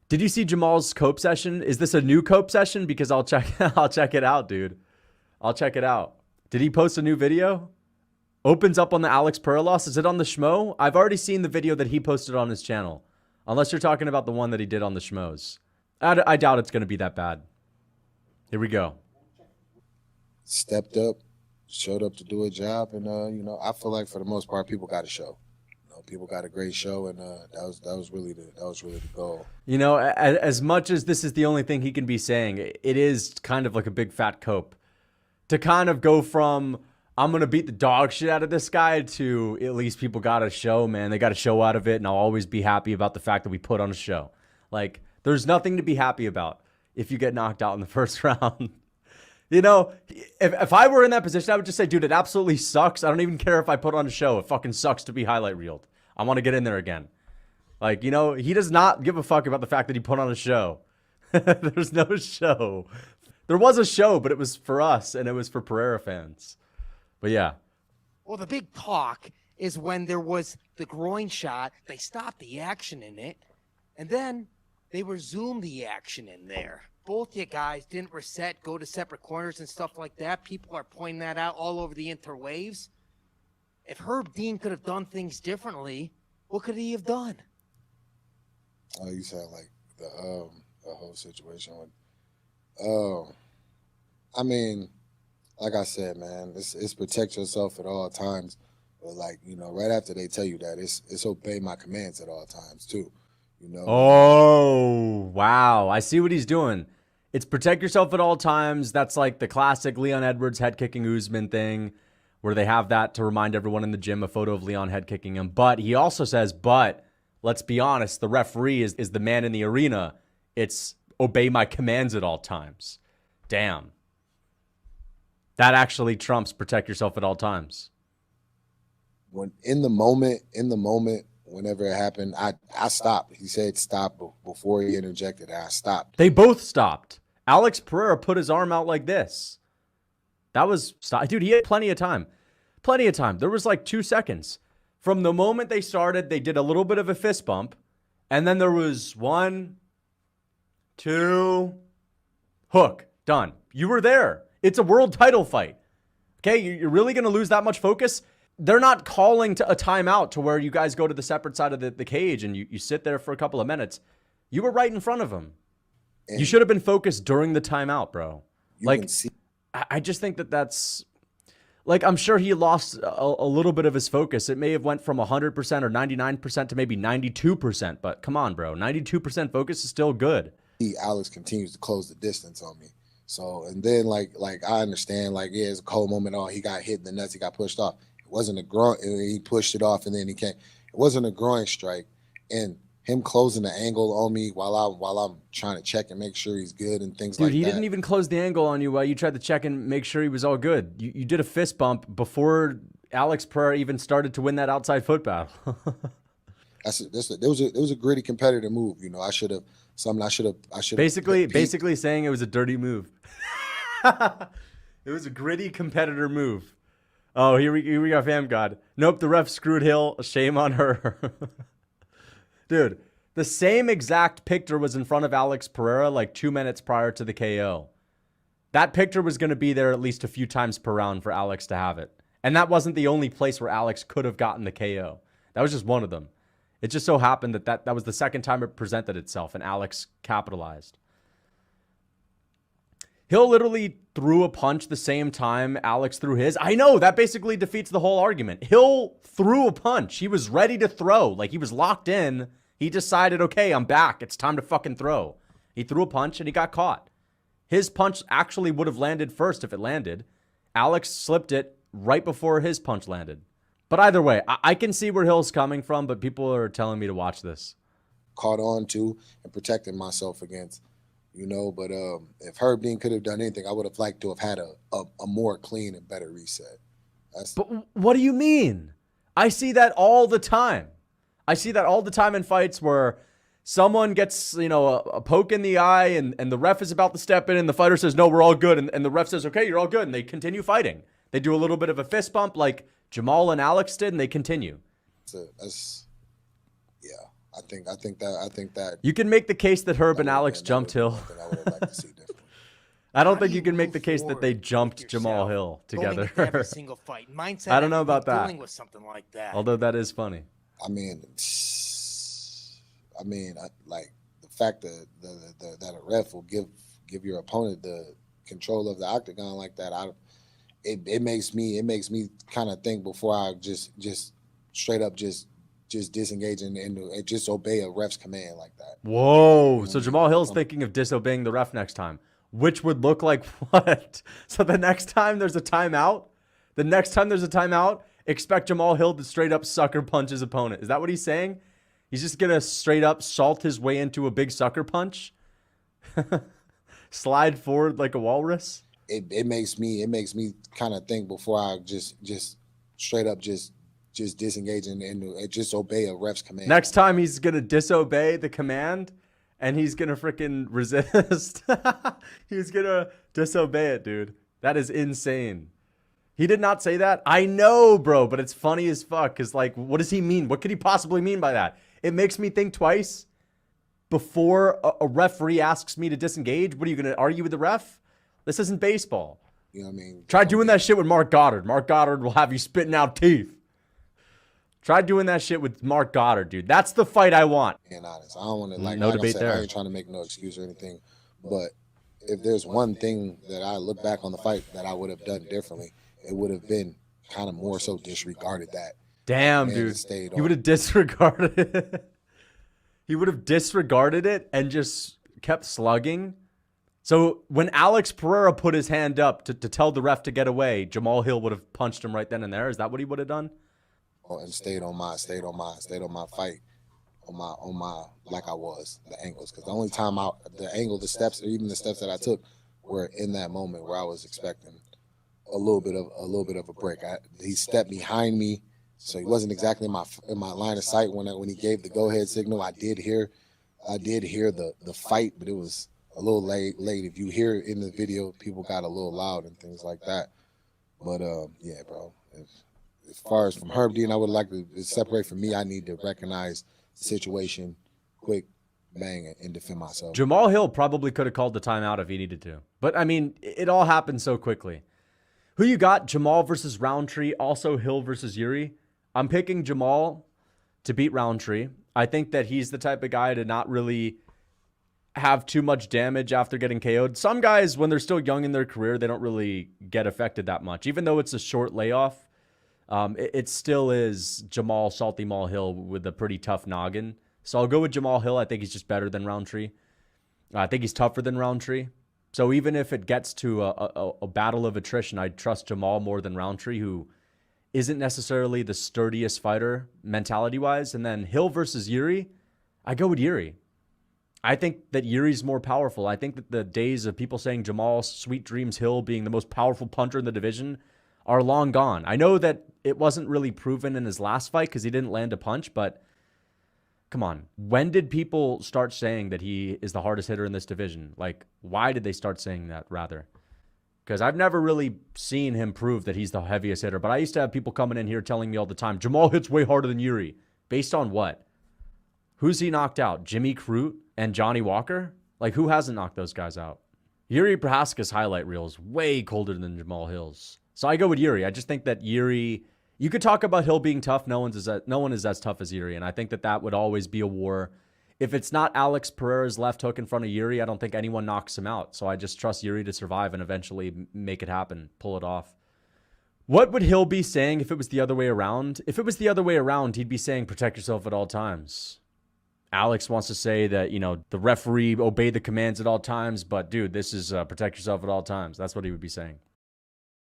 Did you see Jamal's cope session? Is this a new cope session? Because I'll check I'll check it out, dude. I'll check it out. Did he post a new video? Opens up on the Alex Pereira loss. Is it on the Schmo? I've already seen the video that he posted on his channel. Unless you're talking about the one that he did on the Schmoes. I doubt it's going to be that bad. Here we go. Stepped up, showed up to do a job, and you know, I feel like for the most part, people got a show. You know, people got a great show, and that was really the goal. You know, as much as this is the only thing he can be saying, it is kind of like a big fat cope to kind of go from I'm gonna beat the dog shit out of this guy to at least people got a show, man. They got a show out of it, and I'll always be happy about the fact that we put on a show. Like, there's nothing to be happy about if you get knocked out in the first round. You know, if I were in that position, I would just say, dude, it absolutely sucks. I don't even care if I put on a show. It fucking sucks to be highlight reeled. I want to get in there again. Like, you know, he does not give a fuck about the fact that he put on a show. There's no show. There was a show, but it was for us, and it was for Pereira fans. But yeah. Well, the big talk is when there was the groin shot, they stopped the action in it, and then they resumed the action in there. Both you guys didn't reset, go to separate corners and stuff like that. People are pointing that out all over the interwaves. If Herb Dean could have done things differently, what could he have done? Oh, you sound like the whole situation with. I mean, like I said, man, it's protect yourself at all times. But like, you know, right after they tell you that, it's obey my commands at all times too. You know. Oh, wow. I see what he's doing. It's protect yourself at all times. That's like the classic Leon Edwards head kicking Usman thing, where they have that to remind everyone in the gym a photo of Leon head kicking him. But he also says, but let's be honest, the referee is the man in the arena. It's obey my commands at all times. Damn. That actually trumps protect yourself at all times. When in the moment, whenever it happened, I stopped. He said stop before he interjected. I stopped. They both stopped. Alex Pereira put his arm out like this. That was stop. Dude, he had plenty of time. Plenty of time. There was like 2 seconds. From the moment they started, they did a little bit of a fist bump. And then there was 1, 2, hook. Done. You were there. It's a world title fight. Okay, you're really going to lose that much focus? They're not calling to a timeout to where you guys go to the separate side of the cage and you sit there for a couple of minutes. You were right in front of him. And you should have been focused during the timeout, bro. Like, I just think that's... Like, I'm sure he lost a little bit of his focus. It may have went from 100% or 99% to maybe 92%. But come on, bro. 92% focus is still good. Alex continues to close the distance on me. So, and then, like I understand, like, yeah, it's a cold moment. Oh, he got hit in the nuts. He got pushed off. It wasn't a groin. He pushed it off, and then he came. It wasn't a groin strike. And him closing the angle on me while I'm trying to check and make sure he's good and things like that. Dude, he didn't even close the angle on you while you tried to check and make sure he was all good. You did a fist bump before Alex Pereira even started to win that outside foot battle. It was a gritty competitive move. You know, I should have. Basically saying it was a dirty move. It was a gritty competitor move. Oh, here we got Fam God. Nope, the ref screwed Hill. Shame on her. Dude, the same exact picture was in front of Alex Pereira like 2 minutes prior to the KO. That picture was going to be there at least a few times per round for Alex to have it. And that wasn't the only place where Alex could have gotten the KO. That was just one of them. It just so happened that was the second time it presented itself, and Alex capitalized. Hill literally threw a punch the same time Alex threw his. I know, that basically defeats the whole argument. Hill threw a punch. He was ready to throw. Like, he was locked in. He decided, okay, I'm back. It's time to fucking throw. He threw a punch, and he got caught. His punch actually would have landed first if it landed. Alex slipped it right before his punch landed. But either way, I can see where Hill's coming from, but people are telling me to watch this. Caught on to and protecting myself against, you know. But if Herb Dean could have done anything, I would have liked to have had a more clean and better reset. But what do you mean? I see that all the time. I see that all the time in fights where someone gets, you know, a poke in the eye and the ref is about to step in and the fighter says, no, we're all good. And the ref says, okay, you're all good. And they continue fighting. They do a little bit of a fist bump like Jamal and Alex did, and they continue. Yeah, I think that You can make the case that Herb that and would have Alex been jumped Hill. one thing I would have liked to see differently. I don't How think do you can make move the case that they forward jumped with Jamal yourself Hill going together. into every single fight. Mindset. I don't know everything, about that. dealing with something like that. Although that is funny. I mean, like the fact that that a ref will give your opponent the control of the octagon like that, it makes me kind of think before I just straight up just disengage and just obey a ref's command like that. Whoa. You know So what I Jamal mean? Hill's thinking of disobeying the ref next time, which would look like what? So the next time there's a timeout, expect Jamal Hill to straight up sucker punch his opponent. Is that what he's saying? He's just going to straight up salt his way into a big sucker punch? Slide forward like a walrus? It makes me kind of think before I just straight up just disengage and just obey a ref's command. Next time he's going to disobey the command and he's going to freaking resist. He's going to disobey it, dude. That is insane. He did not say that. I know, bro, but it's funny as fuck because, like, what does he mean? What could he possibly mean by that? It makes me think twice before a referee asks me to disengage. What are you going to argue with the ref? This isn't baseball. You know what I mean? Try doing that shit with Mark Goddard. Mark Goddard will have you spitting out teeth. Try doing that shit with Mark Goddard, dude. That's the fight I want. Being honest, I don't want to like No like debate I said, there. I ain't trying to make no excuse or anything, but if there's one thing that I look back on the fight that I would have done differently, it would have been kind of more so disregarded that. Damn, Man, dude. it stayed He on. would have disregarded it. He would have disregarded it and just kept slugging. So when Alex Pereira put his hand up to tell the ref to get away, Jamal Hill would have punched him right then and there. Is that what he would have done? And stayed on my fight, on my like I was the angles, because the only time the steps, or even the steps that I took were in that moment where I was expecting a little bit of a break. He stepped behind me, so he wasn't exactly in my line of sight when he gave the go ahead signal. I did hear the fight, but it was a little late. If you hear it in the video, people got a little loud and things like that. But yeah, bro. As far as from Herb Dean, I would like to separate from me. I need to recognize the situation, quick, bang, and defend myself. Jamal Hill probably could have called the timeout if he needed to. But, I mean, it all happened so quickly. Who you got? Jamal versus Roundtree, also Hill versus Yuri. I'm picking Jamal to beat Roundtree. I think that he's the type of guy to not really have too much damage after getting KO'd. Some guys, when they're still young in their career, they don't really get affected that much. Even though it's a short layoff, it still is Jamal Salty Mall Hill with a pretty tough noggin. So I'll go with Jamal Hill. I think he's just better than Roundtree. I think he's tougher than Roundtree. So even if it gets to a battle of attrition, I'd trust Jamal more than Roundtree, who isn't necessarily the sturdiest fighter mentality-wise. And then Hill versus Yuri, I go with Yuri. I think that Yuri's more powerful. I think that the days of people saying Jamal Sweet Dreams Hill being the most powerful puncher in the division are long gone. I know that it wasn't really proven in his last fight because he didn't land a punch, but come on. When did people start saying that he is the hardest hitter in this division? Like, why did they start saying that, rather? Because I've never really seen him prove that he's the heaviest hitter, but I used to have people coming in here telling me all the time, Jamal hits way harder than Yuri. Based on what? Who's he knocked out? Jimmy Crute and Johnny Walker? Like, who hasn't knocked those guys out? Yuri Prohaska's highlight reel is way colder than Jamal Hill's. So I go with Yuri. I just think that Yuri, you could talk about Hill being tough. No one is as tough as Yuri. And I think that would always be a war. If it's not Alex Pereira's left hook in front of Yuri, I don't think anyone knocks him out. So I just trust Yuri to survive and eventually make it happen, pull it off. What would Hill be saying if it was the other way around? If it was the other way around, he'd be saying protect yourself at all times. Alex wants to say that, the referee obey the commands at all times, but dude, this is protect yourself at all times. That's what he would be saying.